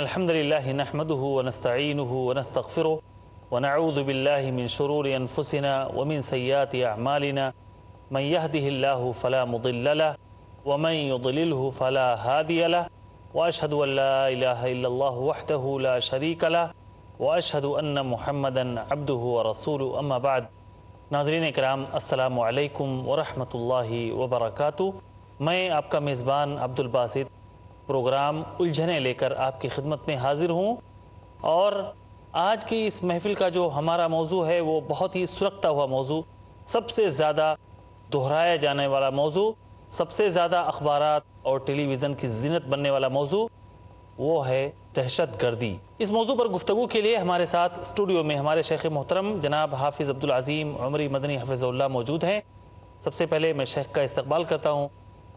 الحمد لله نحمده ونستعينه ونستغفره ونعوذ بالله من شرور أنفسنا ومن سيئات أعمالنا من يهده الله فلا مضل له ومن يضلله فلا هادي له وأشهد أن لا إله إلا الله وحده لا شريك له وأشهد أن محمدا عبده ورسوله أما بعد. ناظرین کرام السلام علیکم ورحمۃ اللہ وبرکاتہ. میں آپ کا میزبان عبد الباسط پروگرام الجھنیں لے کر آپ کی خدمت میں حاضر ہوں، اور آج کی اس محفل کا جو ہمارا موضوع ہے وہ بہت ہی سلگتا ہوا موضوع، سب سے زیادہ دہرایا جانے والا موضوع، سب سے زیادہ اخبارات اور ٹیلی ویژن کی زینت بننے والا موضوع، وہ ہے دہشت گردی. اس موضوع پر گفتگو کے لیے ہمارے ساتھ اسٹوڈیو میں ہمارے شیخ محترم جناب حافظ عبدالعظیم عمری مدنی حفظہ اللہ موجود ہیں. سب سے پہلے میں شیخ کا استقبال کرتا ہوں.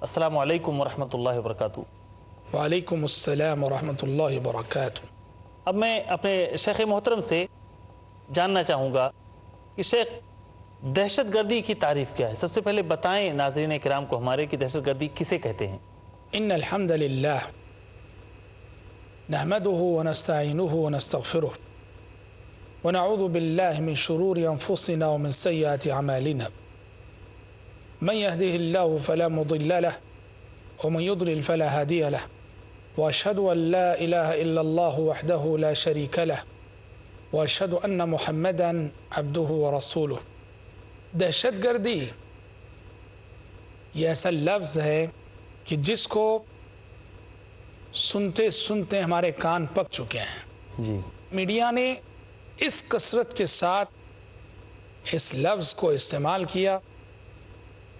السلام علیکم ورحمۃ اللہ وبرکاتہ. وعلیکم السلام ورحمۃ اللہ وبرکاتہ. اب میں اپنے شیخ محترم سے جاننا چاہوں گا کہ شیخ دہشت گردی کی تعریف کیا ہے؟ سب سے پہلے بتائیں ناظرین کرام کو ہمارے کہ دہشت گردی کسے کہتے ہیں؟ ان الحمد للہ نحمده ونستعینه ونستغفره ونعوذ باللہ من شرور انفسنا ومن سیئات اعمالنا من يهده الله فلا مضل له ومن يضلل فلا هادي له واشهد ان لا اله الا الله وحده لا شريك له واشهد ان محمدا عبده ورسوله. دہشت گردی یہ ایسا لفظ ہے کہ جس کو سنتے سنتے ہمارے کان پک چکے ہیں. جی. میڈیا نے اس کثرت کے ساتھ اس لفظ کو استعمال کیا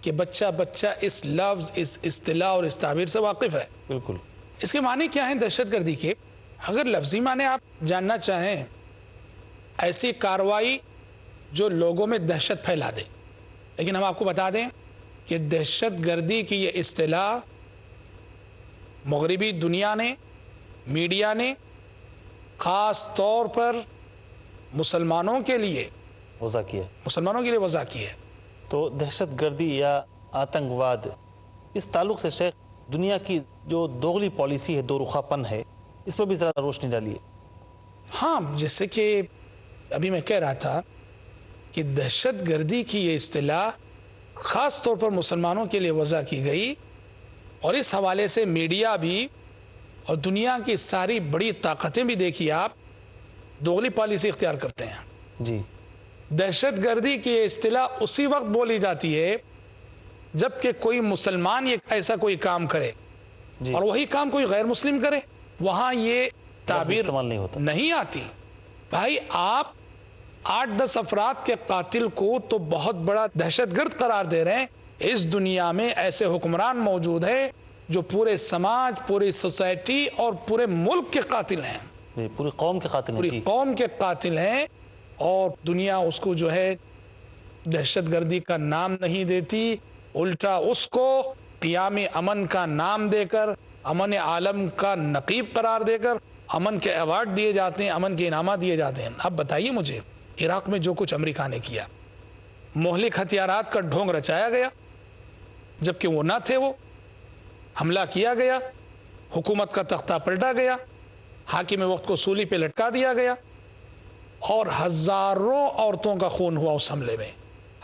کہ بچہ اس لفظ، اس اصطلاح اور اس تعبیر سے واقف ہے. بالکل. اس کے معنی کیا ہیں دہشت گردی کے؟ اگر لفظی معنی آپ جاننا چاہیں، ایسی کارروائی جو لوگوں میں دہشت پھیلا دے. لیکن ہم آپ کو بتا دیں کہ دہشت گردی کی یہ اصطلاح مغربی دنیا نے، میڈیا نے خاص طور پر مسلمانوں کے لیے وضع کی ہے. تو دہشت گردی یا آتنکواد، اس تعلق سے شیخ دنیا کی جو دوغلی پالیسی ہے، دو رخا پن ہے، اس پر بھی ذرا روشنی ڈالیے. ہاں، جیسے کہ ابھی میں کہہ رہا تھا کہ دہشت گردی کی یہ اصطلاح خاص طور پر مسلمانوں کے لیے وضع کی گئی، اور اس حوالے سے میڈیا بھی اور دنیا کی ساری بڑی طاقتیں بھی دیکھیے آپ دوغلی پالیسی اختیار کرتے ہیں. جی. دہشت گردی کی اصطلاح اسی وقت بولی جاتی ہے جب کہ کوئی مسلمان یہ ایسا کوئی کام کرے اور وہی کام کوئی غیر مسلم کرے، وہاں یہ تعبیر نہیں آتی. بھائی، آپ 8-10 افراد کے قاتل کو تو بہت بڑا دہشت گرد قرار دے رہے ہیں. اس دنیا میں ایسے حکمران موجود ہیں جو پورے سماج، پوری سوسائٹی اور پورے ملک کے قاتل ہیں، پوری قوم کے قاتل ہیں. پوری قوم کے قاتل ہیں، اور دنیا اس کو جو ہے دہشت گردی کا نام نہیں دیتی، الٹا اس کو قیام امن کا نام دے کر، امن عالم کا نقیب قرار دے کر امن کے ایوارڈ دیے جاتے ہیں، امن کے انعامات دیے جاتے ہیں. اب بتائیے مجھے، عراق میں جو کچھ امریکہ نے کیا، مہلک ہتھیارات کا ڈھونگ رچایا گیا، جبکہ وہ نہ تھے، وہ حملہ کیا گیا، حکومت کا تختہ پلٹا گیا، حاکم وقت کو سولی پہ لٹکا دیا گیا، اور ہزاروں عورتوں کا خون ہوا اس حملے میں،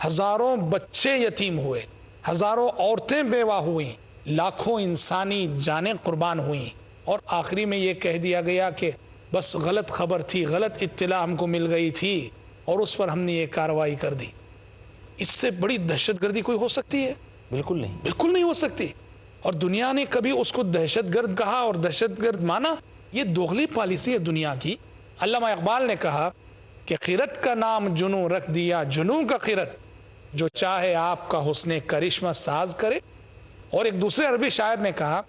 ہزاروں بچے یتیم ہوئے، ہزاروں عورتیں بیوہ ہوئیں، لاکھوں انسانی جانیں قربان ہوئیں، اور آخری میں یہ کہہ دیا گیا کہ بس غلط خبر تھی، غلط اطلاع ہم کو مل گئی تھی اور اس پر ہم نے یہ کارروائی کر دی. اس سے بڑی دہشت گردی کوئی ہو سکتی ہے؟ بالکل نہیں، بالکل نہیں ہو سکتی. اور دنیا نے کبھی اس کو دہشت گرد کہا اور دہشت گرد مانا؟ یہ دوغلی پالیسی ہے دنیا کی. علامہ اقبال نے کہا کہ خیرت کا نام جنوں رکھ دیا، جنوں کا خیرت، جو چاہے آپ کا حسن کرشمہ ساز کرے. اور ایک دوسرے عربی شاعر نے کہا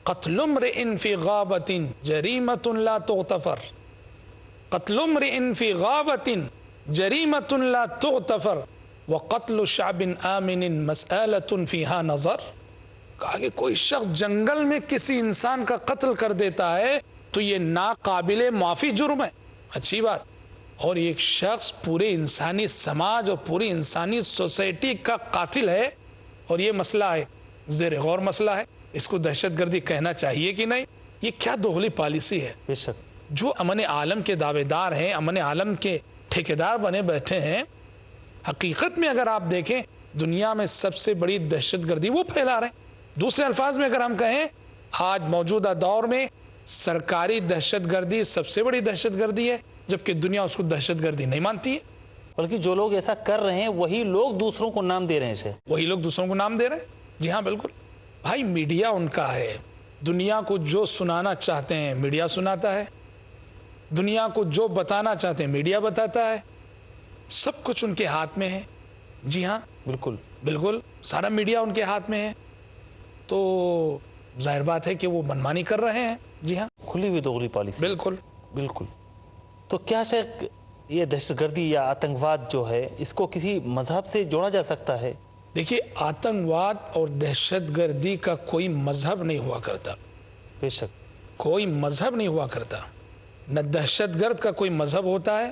قتل امرئ فی غابۃ جریمۃ لا تغتفر، قتل امرئ فی غابۃ جریمۃ لا تغتفر وقتل شعب آمن مسئلۃ فیہا نظر. کہا کہ کوئی شخص جنگل میں کسی انسان کا قتل کر دیتا ہے تو یہ ناقابل معافی جرم ہے. اچھی بات. اور ایک شخص پورے انسانی سماج اور پوری انسانی سوسائٹی کا قاتل ہے، اور یہ مسئلہ ہے، زیر غور مسئلہ ہے. اس کو دہشت گردی کہنا چاہیے کہ نہیں؟ یہ کیا دوغلی پالیسی ہے؟ بے شک جو امن عالم کے دعوے دار ہیں، امن عالم کے ٹھیکیدار بنے بیٹھے ہیں، حقیقت میں اگر آپ دیکھیں دنیا میں سب سے بڑی دہشت گردی وہ پھیلا رہے ہیں۔ دوسرے الفاظ میں اگر ہم کہیں آج موجودہ دور میں سرکاری دہشت گردی سب سے بڑی دہشت گردی ہے، جبکہ دنیا اس کو دہشت گردی نہیں مانتی ہے۔ بلکہ جو لوگ ایسا کر رہے ہیں وہی لوگ دوسروں کو نام دے رہے ہیں وہی لوگ دوسروں کو نام دے رہے ہیں۔ جی ہاں بالکل بھائی، میڈیا ان کا ہے، دنیا کو جو سنانا چاہتے ہیں میڈیا سناتا ہے، دنیا کو جو بتانا چاہتے ہیں میڈیا بتاتا ہے، سب کچھ ان کے ہاتھ میں ہے۔ جی ہاں بالکل بالکل، سارا میڈیا ان کے ہاتھ میں ہے، تو ظاہر بات ہے کہ وہ منمانی کر رہے ہیں۔ جی ہاں کھلی ہوئی دوغلی پالیسی بالکل بالکل۔ تو کیا شیخ یہ دہشت گردی یا آتنکواد جو ہے اس کو کسی مذہب سے جوڑا جا سکتا ہے؟ دیکھیے، آتنکواد اور دہشت گردی کا کوئی مذہب نہیں ہوا کرتا، بے شک کوئی مذہب نہیں ہوا کرتا۔ نہ دہشت گرد کا کوئی مذہب ہوتا ہے،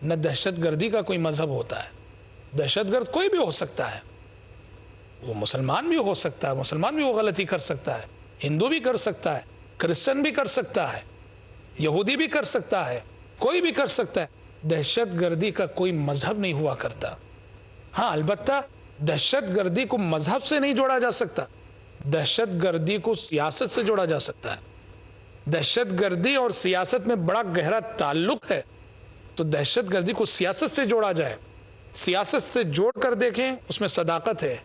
نہ دہشت گردی کا کوئی مذہب ہوتا ہے۔ دہشت گرد کوئی بھی ہو سکتا ہے، وہ مسلمان بھی ہو سکتا ہے، مسلمان بھی وہ غلطی کر سکتا ہے، ہندو بھی کر سکتا ہے، کرسچن بھی کر سکتا ہے، یہودی بھی کر سکتا ہے، کوئی بھی کر سکتا ہے۔ دہشت گردی کا کوئی مذہب نہیں ہوا کرتا۔ ہاں البتہ دہشت گردی کو مذہب سے نہیں جوڑا جا سکتا، دہشت گردی کو سیاست سے جوڑا جا سکتا ہے۔ دہشت گردی اور سیاست میں بڑا گہرا تعلق ہے، تو دہشت گردی کو سیاست سے جوڑا جائے، سیاست سے جوڑ کر دیکھیں، اس میں صداقت ہے۔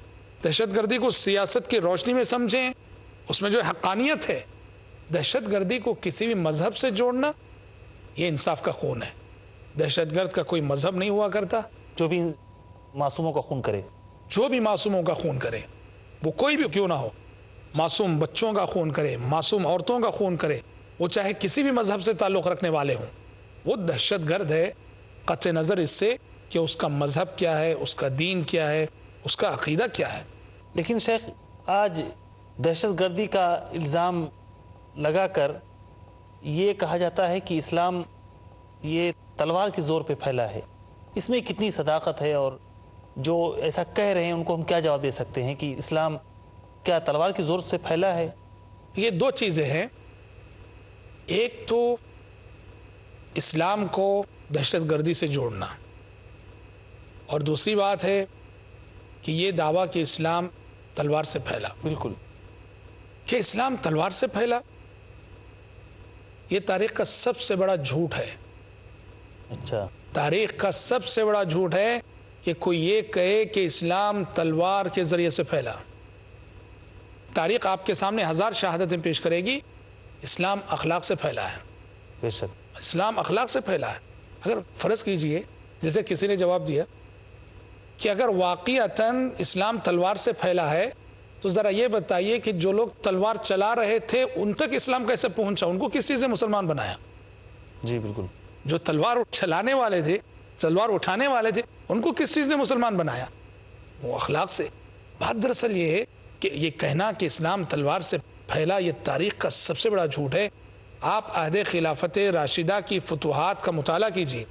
دہشت گردی کو سیاست کی روشنی میں سمجھیں، اس میں جو حقانیت ہے۔ دہشت گردی کو کسی بھی مذہب سے جوڑنا یہ انصاف کا خون ہے۔ دہشت گرد کا کوئی مذہب نہیں ہوا کرتا۔ جو بھی معصوموں کا خون کرے، جو بھی معصوموں کا خون کرے، وہ کوئی بھی کیوں نہ ہو، معصوم بچوں کا خون کرے، معصوم عورتوں کا خون کرے، وہ چاہے کسی بھی مذہب سے تعلق رکھنے والے ہوں، وہ دہشت گرد ہے، قطع نظر اس سے کہ اس کا مذہب کیا ہے، اس کا دین کیا ہے، اس کا عقیدہ کیا ہے۔ لیکن شیخ آج دہشت گردی کا الزام لگا کر یہ کہا جاتا ہے کہ اسلام یہ تلوار کے زور پہ پھیلا ہے، اس میں کتنی صداقت ہے؟ اور جو ایسا کہہ رہے ہیں ان کو ہم کیا جواب دے سکتے ہیں کہ اسلام کیا تلوار کے زور سے پھیلا ہے؟ یہ دو چیزیں ہیں، ایک تو اسلام کو دہشت گردی سے جوڑنا، اور دوسری بات ہے کہ یہ دعویٰ کہ اسلام تلوار سے پھیلا۔ بالکل کہ اسلام تلوار سے پھیلا، یہ تاریخ کا سب سے بڑا جھوٹ ہے۔ اچھا، تاریخ کا سب سے بڑا جھوٹ ہے کہ کوئی یہ کہے کہ اسلام تلوار کے ذریعے سے پھیلا۔ تاریخ آپ کے سامنے ہزار شہادتیں پیش کرے گی، اسلام اخلاق سے پھیلا ہے، بے شک اسلام اخلاق سے پھیلا ہے۔ اگر فرض کیجئے، جیسے کسی نے جواب دیا کہ اگر واقعتاً اسلام تلوار سے پھیلا ہے تو ذرا یہ بتائیے کہ جو لوگ تلوار چلا رہے تھے ان تک اسلام کیسے پہنچا، ان کو کس چیز سے مسلمان بنایا؟ جی بالکل، جو تلوار چلانے والے تھے، تلوار اٹھانے والے تھے، ان کو کس چیز نے مسلمان بنایا؟ وہ اخلاق سے۔ بات دراصل یہ ہے کہ یہ کہنا کہ اسلام تلوار سے پھیلا یہ تاریخ کا سب سے بڑا جھوٹ ہے۔ آپ عہد خلافت راشدہ کی فتوحات کا مطالعہ کیجیے،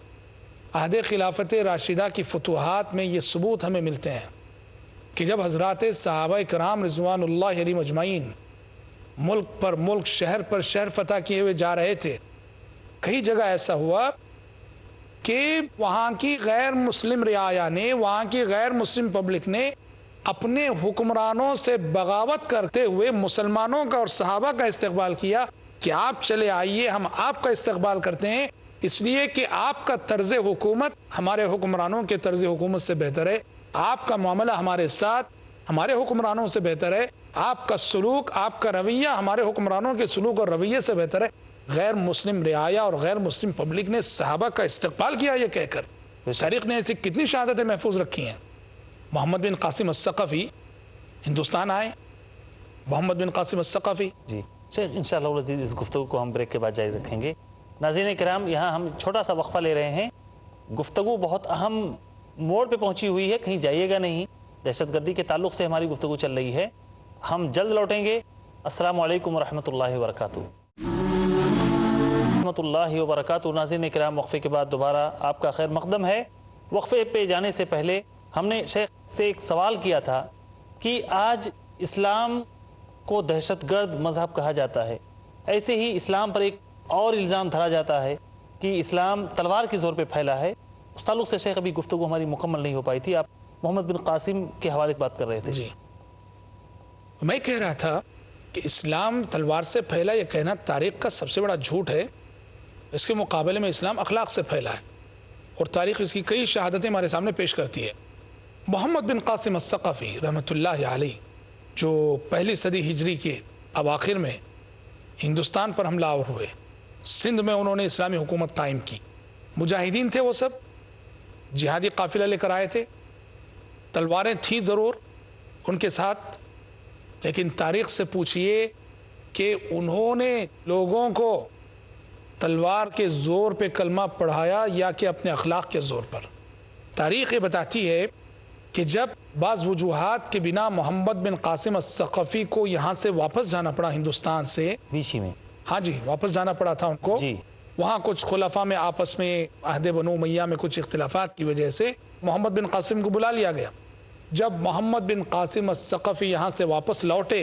عہد خلافت راشدہ کی فتوحات میں یہ ثبوت ہمیں ملتے ہیں کہ جب حضرات صحابہ کرام رضوان اللہ علیہم اجمعین ملک پر ملک، شہر پر شہر فتح کیے ہوئے جا رہے تھے، کئی جگہ ایسا ہوا کہ وہاں کی غیر مسلم رعایا نے، وہاں کی غیر مسلم پبلک نے اپنے حکمرانوں سے بغاوت کرتے ہوئے مسلمانوں کا اور صحابہ کا استقبال کیا کہ آپ چلے آئیے، ہم آپ کا استقبال کرتے ہیں، اس لیے کہ آپ کا طرز حکومت ہمارے حکمرانوں کے طرز حکومت سے بہتر ہے، آپ کا معاملہ ہمارے ساتھ ہمارے حکمرانوں سے بہتر ہے، آپ کا سلوک، آپ کا رویہ ہمارے حکمرانوں کے سلوک اور رویے سے بہتر ہے۔ غیر مسلم رعایا اور غیر مسلم پبلک نے صحابہ کا استقبال کیا یہ کہہ کر۔ تاریخ نے ایسی کتنی شہادتیں محفوظ رکھی ہیں۔ محمد بن قاسم الثقفی ہندوستان آئے، محمد بن قاسم الثقفی۔ جی شیخ، انشاءاللہ العزیز اس گفتگو کو ہم بریک کے بعد جاری رکھیں گے۔ ناظرین کرام، یہاں ہم چھوٹا سا وقفہ لے رہے ہیں، گفتگو بہت اہم موڑ پہ پہنچی ہوئی ہے، کہیں جائیے گا نہیں، دہشت گردی کے تعلق سے ہماری گفتگو چل رہی ہے، ہم جلد لوٹیں گے۔ السلام علیکم ورحمۃ اللہ وبرکاتہ۔ رحمۃ اللہ وبرکاتہ۔ ناظرین کرام، وقفے کے بعد دوبارہ آپ کا خیر مقدم ہے۔ وقفے پہ جانے سے پہلے ہم نے شیخ سے ایک سوال کیا تھا کہ آج اسلام کو دہشت گرد مذہب کہا جاتا ہے، ایسے ہی اسلام پر ایک اور الزام دھرا جاتا ہے کہ اسلام تلوار کے زور پہ پھیلا ہے. اس تعلق سے شیخ ابھی گفتگو ہماری مکمل نہیں ہو پائی تھی, آپ محمد بن قاسم کے حوالے سے بات کر رہے تھے. جی میں کہہ رہا تھا کہ اسلام تلوار سے پھیلا یہ کہنا تاریخ کا سب سے بڑا جھوٹ ہے. اس کے مقابلے میں اسلام اخلاق سے پھیلا ہے اور تاریخ اس کی کئی شہادتیں ہمارے سامنے پیش کرتی ہے. محمد بن قاسم الثقفی رحمۃ اللہ علیہ جو پہلی صدی ہجری کے اواخر میں ہندوستان پر حملہ آور ہوئے, سندھ میں انہوں نے اسلامی حکومت قائم کی. مجاہدین تھے وہ سب, جہادی قافلہ لے کر آئے تھے, تلواریں تھیں ضرور ان کے ساتھ, لیکن تاریخ سے پوچھئے کہ انہوں نے لوگوں کو تلوار کے زور پہ کلمہ پڑھایا یا کہ اپنے اخلاق کے زور پر. تاریخ یہ بتاتی ہے کہ جب بعض وجوہات کے بنا محمد بن قاسم الثقفی کو یہاں سے واپس جانا پڑا ہندوستان سے, بیچی میں, ہاں جی واپس جانا پڑا تھا ان کو, جی وہاں کچھ خلفاء میں آپس میں عہد بنو امیہ میں کچھ اختلافات کی وجہ سے محمد بن قاسم کو بلا لیا گیا. جب محمد بن قاسم الثقفی یہاں سے واپس لوٹے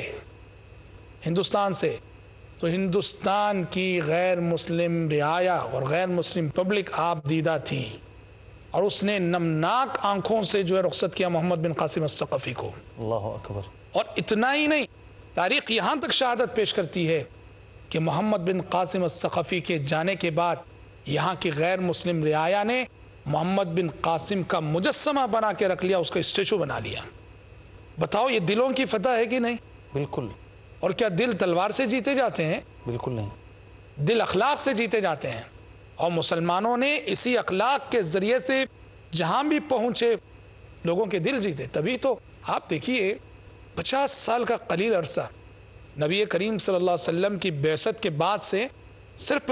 ہندوستان سے تو ہندوستان کی غیر مسلم رعایا اور غیر مسلم پبلک آپ دیدہ تھی اور اس نے نمناک آنکھوں سے جو ہے رخصت کیا محمد بن قاسم الثقفی کو. اللہ اکبر. اور اتنا ہی نہیں, تاریخ یہاں تک شہادت پیش کرتی ہے کہ محمد بن قاسم الثقفی کے جانے کے بعد یہاں کی غیر مسلم رعایا نے محمد بن قاسم کا مجسمہ بنا کے رکھ لیا, اس کا اسٹیچو بنا لیا. بتاؤ یہ دلوں کی فتح ہے کہ نہیں؟ بالکل. اور کیا دل تلوار سے جیتے جاتے ہیں؟ بالکل نہیں. دل اخلاق سے جیتے جاتے ہیں, اور مسلمانوں نے اسی اخلاق کے ذریعے سے جہاں بھی پہنچے لوگوں کے دل جیتے. تبھی تو آپ دیکھیے 50 سال کا قلیل عرصہ نبی کریم صلی اللہ علیہ وسلم کی بعثت کے بعد سے صرف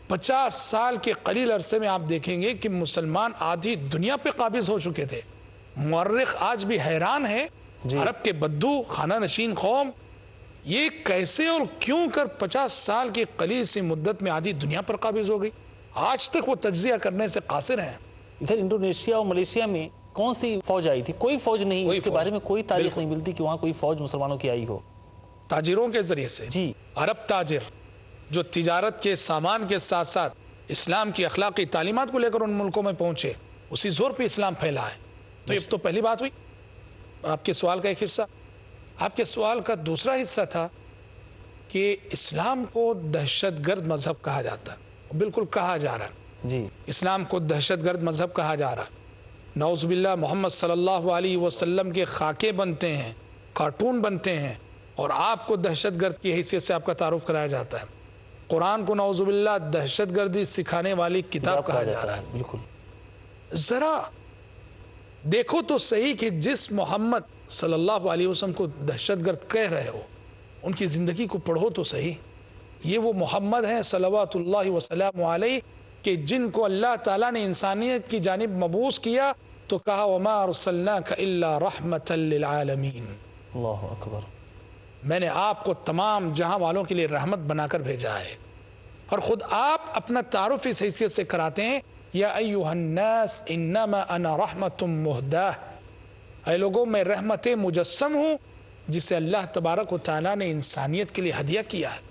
50 سال کے قلیل عرصے میں آپ دیکھیں گے کہ مسلمان آدھی دنیا پہ قابض ہو چکے تھے. مورخ آج بھی حیران ہے, عرب کے بدو خانہ نشین قوم یہ کیسے اور کیوں کر 50 سال کی قلیل سی مدت میں آدھی دنیا پر قابض ہو گئی. آج تک وہ تجزیہ کرنے سے قاصر ہیں. ادھر انڈونیشیا اور ملیشیا میں کون سی فوج آئی تھی؟ کوئی فوج نہیں, اس کے بارے میں کوئی تاریخ نہیں ملتی کہ وہاں کوئی فوج مسلمانوں کی آئی ہو. تاجروں کے ذریعے سے جی, عرب تاجر جو تجارت کے سامان کے ساتھ ساتھ اسلام کی اخلاقی تعلیمات کو لے کر ان ملکوں میں پہنچے, اسی زور پہ اسلام پھیلا ہے. تو یہ تو پہلی بات ہوئی. آپ کے سوال کا ایک حصہ. آپ کے سوال کا دوسرا حصہ تھا کہ اسلام کو دہشت گرد مذہب کہا جاتا ہے. بالکل کہا جا رہا ہے جی, اسلام کو دہشت گرد مذہب کہا جا رہا ہے. نعوذ باللہ محمد صلی اللہ علیہ وسلم کے خاکے بنتے ہیں, کارٹون بنتے ہیں, اور آپ کو دہشت گرد کی حیثیت سے آپ کا تعارف کرایا جاتا ہے. قرآن کو نعوذ باللہ دہشت گردی سکھانے والی کتاب کہا جا رہا ہے. بالکل. ذرا دیکھو تو صحیح کہ جس محمد صلی اللہ علیہ وسلم کو دہشت گرد کہہ رہے ہو ان کی زندگی کو پڑھو تو صحیح. یہ وہ محمد ہیں صلوات اللہ وسلام علیہ کہ جن کو اللہ تعالیٰ نے انسانیت کی جانب مبعوث کیا تو کہا وما ارسلناک الا رحمتا للعالمین. اللہ اکبر. میں نے آپ کو تمام جہاں والوں کے لیے رحمت بنا کر بھیجا ہے. اور خود آپ اپنا تعارف اس حیثیت سے کراتے ہیں یا ایھا الناس انما انا رحمت مہداہ, اے لوگوں میں رحمت مجسم ہوں جسے اللہ تبارک و تعالیٰ نے انسانیت کے لیے ہدیہ کیا ہے.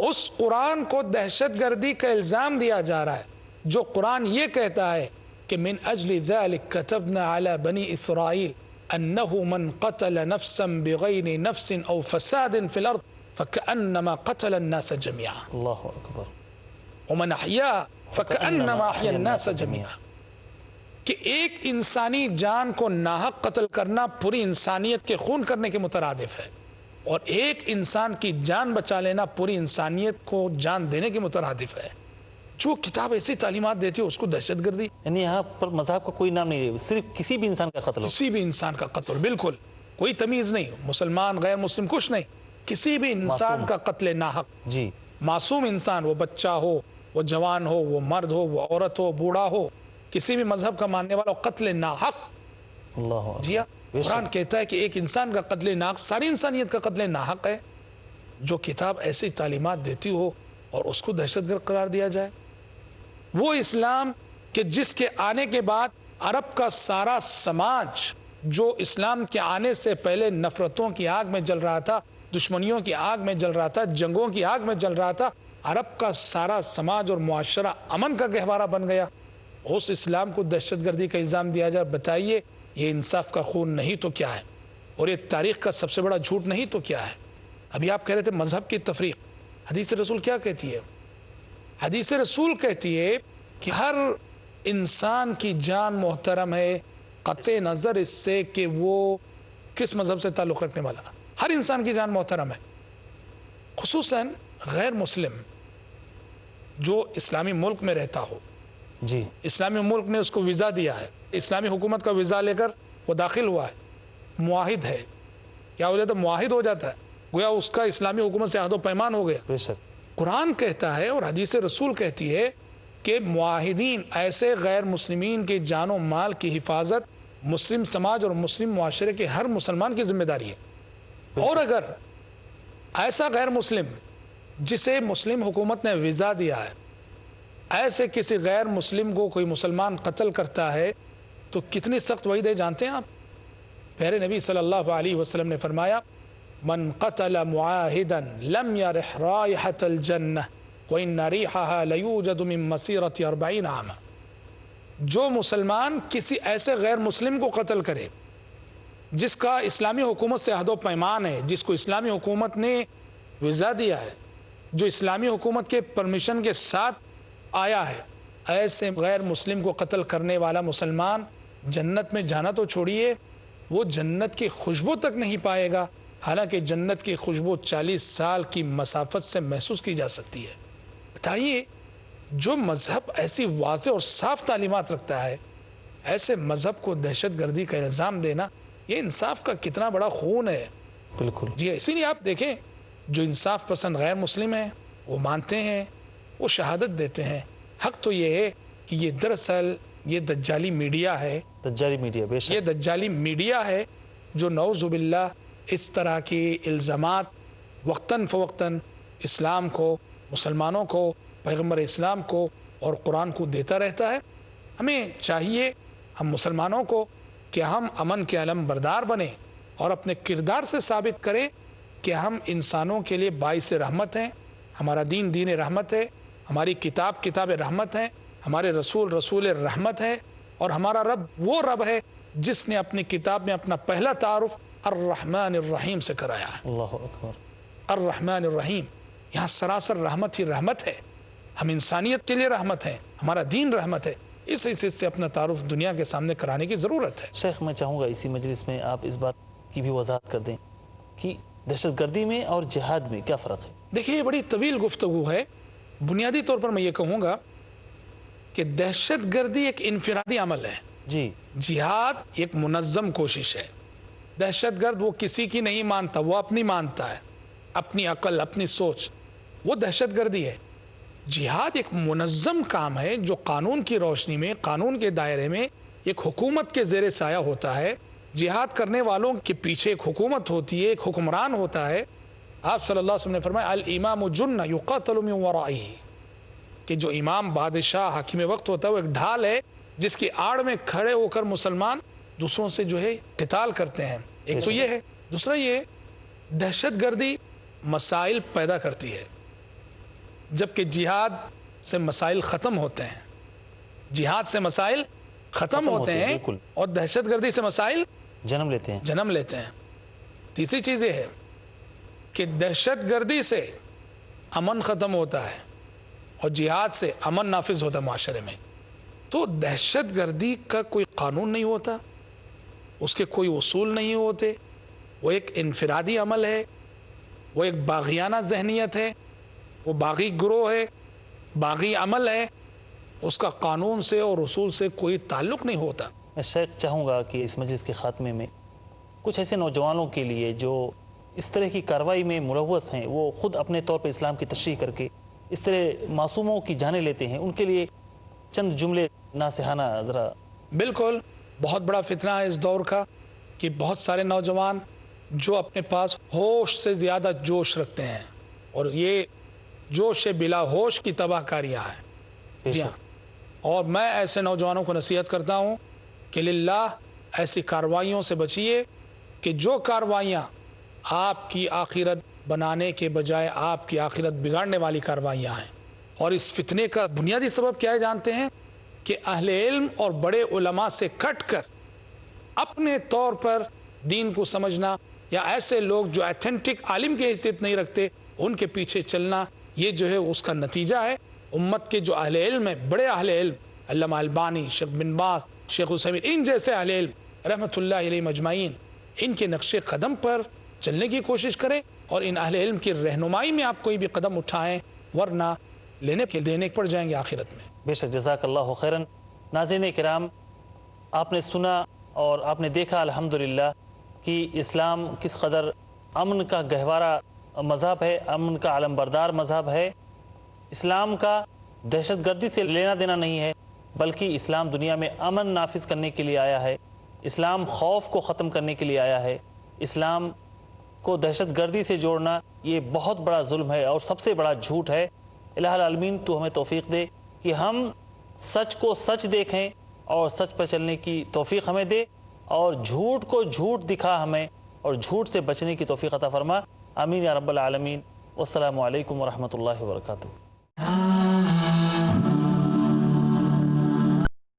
اس قرآن کو دہشت گردی کا الزام دیا جا رہا ہے جو قرآن یہ کہتا ہے کہ من اجل ذلك كتبنا على بني اسرائیل انه من قتل نفسا بغیر نفس او فساد في الارض فكأنما قتل الناس جميعا. اللہ اکبر. ومن احیاها فكأنما احیا الناس جميعا. کہ ایک انسانی جان کو ناحق قتل کرنا پوری انسانیت کے خون کرنے کے مترادف ہے, اور ایک انسان کی جان بچا لینا پوری انسانیت کو جان دینے کے مترادف ہے. جو کتاب ایسی تعلیمات دیتی ہے اس کو دہشت گردی, یعنی یہاں پر مذہب کا کوئی نام نہیں ہے, صرف کسی بھی انسان کا قتل ہو, کسی بھی انسان کا قتل, بالکل کوئی تمیز نہیں, مسلمان غیر مسلم کچھ نہیں, کسی بھی انسان کا قتل ناحق. جی, معصوم انسان, وہ بچہ ہو, وہ جوان ہو, وہ مرد ہو, وہ عورت ہو, بوڑھا ہو, کسی بھی مذہب کا ماننے والا, قتل ناحق. اللہ جی ہاں, قرآن کہتا ہے کہ ایک انسان کا قتل ناحق ساری انسانیت کا قتل ناحق ہے. جو کتاب ایسی تعلیمات دیتی ہو اور اس کو دہشت گرد قرار دیا جائے, وہ اسلام کہ جس کے آنے کے بعد عرب کا سارا سماج جو اسلام کے آنے سے پہلے نفرتوں کی آگ میں جل رہا تھا دشمنیوں کی آگ میں جل رہا تھا، جنگوں کی آگ میں جل رہا تھا، عرب کا سارا سماج اور معاشرہ امن کا گہوارہ بن گیا، اس اسلام کو دہشت گردی کا الزام دیا جائے؟ بتائیے یہ انصاف کا خون نہیں تو کیا ہے؟ اور یہ تاریخ کا سب سے بڑا جھوٹ نہیں تو کیا ہے؟ ابھی آپ کہہ رہے تھے مذہب کی تفریق، حدیث رسول کیا کہتی ہے؟ حدیث رسول کہتی ہے کہ ہر انسان کی جان محترم ہے، قطع نظر اس سے کہ وہ کس مذہب سے تعلق رکھنے والا، ہر انسان کی جان محترم ہے، خصوصاً غیر مسلم جو اسلامی ملک میں رہتا ہو، جی اسلامی ملک نے اس کو ویزا دیا ہے، اسلامی حکومت کا ویزا لے کر وہ داخل ہوا ہے، معاہد ہے، کیا ہو جاتا ہے؟ معاہد ہو جاتا ہے، گویا اس کا اسلامی حکومت سے عہد و پیمان ہو گیا۔ بے شک قرآن کہتا ہے اور حدیث رسول کہتی ہے کہ معاہدین ایسے غیر مسلمین کے جان و مال کی حفاظت مسلم سماج اور مسلم معاشرے کے ہر مسلمان کی ذمہ داری ہے، اور اگر ایسا غیر مسلم جسے مسلم حکومت نے ویزا دیا ہے ایسے کسی غیر مسلم کو کوئی مسلمان قتل کرتا ہے تو کتنی سخت وعید ہے جانتے ہیں آپ؟ پیارے نبی صلی اللہ علیہ وسلم نے فرمایا من قتل معاہدا لم يرح رائحة الجنہ وإن ريحها ليوجد من مسیرة 40 عاما، جو مسلمان کسی ایسے غیر مسلم کو قتل کرے جس کا اسلامی حکومت سے عہد و پیمان ہے، جس کو اسلامی حکومت نے ویزا دیا ہے، جو اسلامی حکومت کے پرمیشن کے ساتھ آیا ہے، ایسے غیر مسلم کو قتل کرنے والا مسلمان جنت میں جانا تو چھوڑیے، وہ جنت کی خوشبو تک نہیں پائے گا، حالانکہ جنت کی خوشبو 40 سال کی مسافت سے محسوس کی جا سکتی ہے۔ بتائیے جو مذہب ایسی واضح اور صاف تعلیمات رکھتا ہے، ایسے مذہب کو دہشت گردی کا الزام دینا، یہ انصاف کا کتنا بڑا خون ہے۔ بالکل جی اسی لیے آپ دیکھیں جو انصاف پسند غیر مسلم ہیں وہ مانتے ہیں، وہ شہادت دیتے ہیں۔ حق تو یہ ہے کہ یہ دراصل یہ دجالی میڈیا ہے، دجالی میڈیا، بے شک یہ دجالی میڈیا ہے جو نعوذ باللہ اس طرح کی الزامات وقتاً فوقتاً اسلام کو، مسلمانوں کو، پیغمبر اسلام کو اور قرآن کو دیتا رہتا ہے۔ ہمیں چاہیے ہم مسلمانوں کو کہ ہم امن کے علم بردار بنیں اور اپنے کردار سے ثابت کریں کہ ہم انسانوں کے لیے باعث رحمت ہیں، ہمارا دین دین رحمت ہے، ہماری کتاب کتاب رحمت ہے، ہمارے رسول رسول رحمت ہے، اور ہمارا رب وہ رب ہے جس نے اپنی کتاب میں اپنا پہلا تعارف الرحمن الرحیم سے کرایا ہے۔ اللہ اکبر، الرحمن الرحیم، یہاں سراسر رحمت ہی رحمت ہے، ہم انسانیت کے لیے رحمت ہیں، ہمارا دین رحمت ہے، اس حیثیت سے اپنا تعارف دنیا کے سامنے کرانے کی ضرورت ہے۔ شیخ میں چاہوں گا اسی مجلس میں آپ اس بات کی بھی وضاحت کر دیں کہ دہشت گردی میں اور جہاد میں کیا فرق ہے؟ دیکھیے یہ بڑی طویل گفتگو ہے، بنیادی طور پر میں یہ کہوں گا کہ دہشت گردی ایک انفرادی عمل ہے، جی جہاد ایک منظم کوشش ہے۔ دہشت گرد وہ کسی کی نہیں مانتا، وہ اپنی مانتا ہے، اپنی عقل، اپنی سوچ، وہ دہشت گردی ہے۔ جہاد ایک منظم کام ہے جو قانون کی روشنی میں، قانون کے دائرے میں ایک حکومت کے زیر سایہ ہوتا ہے۔ جہاد کرنے والوں کے پیچھے ایک حکومت ہوتی ہے، ایک حکمران ہوتا ہے۔ آپ صلی اللہ علیہ وسلم نے فرمایا الامام جنہ یقاتل من ورائہ، کہ جو امام، بادشاہ، حاکم وقت ہوتا ہے وہ ایک ڈھال ہے جس کی آڑ میں کھڑے ہو کر مسلمان دوسروں سے جو ہے قتال کرتے ہیں۔ ایک تو یہ ہے، دوسرا یہ دہشت گردی مسائل پیدا کرتی ہے، جبکہ جہاد سے مسائل ختم ہوتے ہیں، جہاد سے مسائل ختم ہوتے ہیں بالکل، اور دہشت گردی سے مسائل جنم لیتے ہیں۔ جنم لیتے ہیں۔ تیسری چیز یہ ہے کہ دہشت گردی سے امن ختم ہوتا ہے اور جہاد سے امن نافذ ہوتا ہے معاشرے میں۔ تو دہشت گردی کا کوئی قانون نہیں ہوتا، اس کے کوئی اصول نہیں ہوتے، وہ ایک انفرادی عمل ہے، وہ ایک باغیانہ ذہنیت ہے، وہ باغی گروہ ہے، باغی عمل ہے، اس کا قانون سے اور اصول سے کوئی تعلق نہیں ہوتا۔ میں شیخ چاہوں گا کہ اس مجلس کے خاتمے میں کچھ ایسے نوجوانوں کے لیے جو اس طرح کی کارروائی میں ملوث ہیں، وہ خود اپنے طور پہ اسلام کی تشریح کر کے اس طرح معصوموں کی جانیں لیتے ہیں، ان کے لیے چند جملے ناصحانہ ذرا۔ بالکل، بہت بڑا فتنہ ہے اس دور کا کہ بہت سارے نوجوان جو اپنے پاس ہوش سے زیادہ جوش رکھتے ہیں، اور یہ جوش بلا ہوش کی تباہ کاریاں ہیں۔ بے جی شک، ہاں، اور میں ایسے نوجوانوں کو نصیحت کرتا ہوں کہ للہ ایسی کاروائیوں سے بچیے کہ جو کاروائیاں آپ کی آخرت بنانے کے بجائے آپ کی آخرت بگاڑنے والی کاروائیاں ہیں. اور اس فتنے کا بنیادی سبب کیا ہے جانتے ہیں؟ کہ اہل علم اور بڑے علماء سے کٹ کر اپنے طور پر دین کو سمجھنا، یا ایسے لوگ جو ایتھنٹک عالم کی حیثیت نہیں رکھتے ان کے پیچھے چلنا، یہ جو ہے اس کا نتیجہ ہے. امت کے جو اہل علم ہیں، بڑے اہل علم، علامہ البانی، شیخ بن باز، شیخ عثیمین، ان جیسے اہل علم رحمۃ اللہ علیہ مجمعین، ان کے نقش قدم پر چلنے کی کوشش کریں اور ان اہل علم کی رہنمائی میں آپ کوئی بھی قدم اٹھائیں، ورنہ دینے پڑ جائیں گے آخرت میں. بے شک، جزاک اللہ خیراً. ناظرین کرام، آپ نے سنا اور آپ نے دیکھا الحمدللہ کہ اسلام کس قدر امن کا گہوارہ مذہب ہے، امن کا علم بردار مذہب ہے. اسلام کا دہشت گردی سے لینا دینا نہیں ہے، بلکہ اسلام دنیا میں امن نافذ کرنے کے لیے آیا ہے. اسلام خوف کو ختم کرنے کے لیے آیا ہے. اسلام کو دہشت گردی سے جوڑنا یہ بہت بڑا ظلم ہے اور سب سے بڑا جھوٹ ہے. الہ العالمین تو ہمیں توفیق دے کہ ہم سچ کو سچ دیکھیں اور سچ پر چلنے کی توفیق ہمیں دے، اور جھوٹ کو جھوٹ دکھا ہمیں اور جھوٹ سے بچنے کی توفیق عطا فرما. آمین یا رب العالمین. والسلام علیکم ورحمۃ اللہ وبرکاتہ.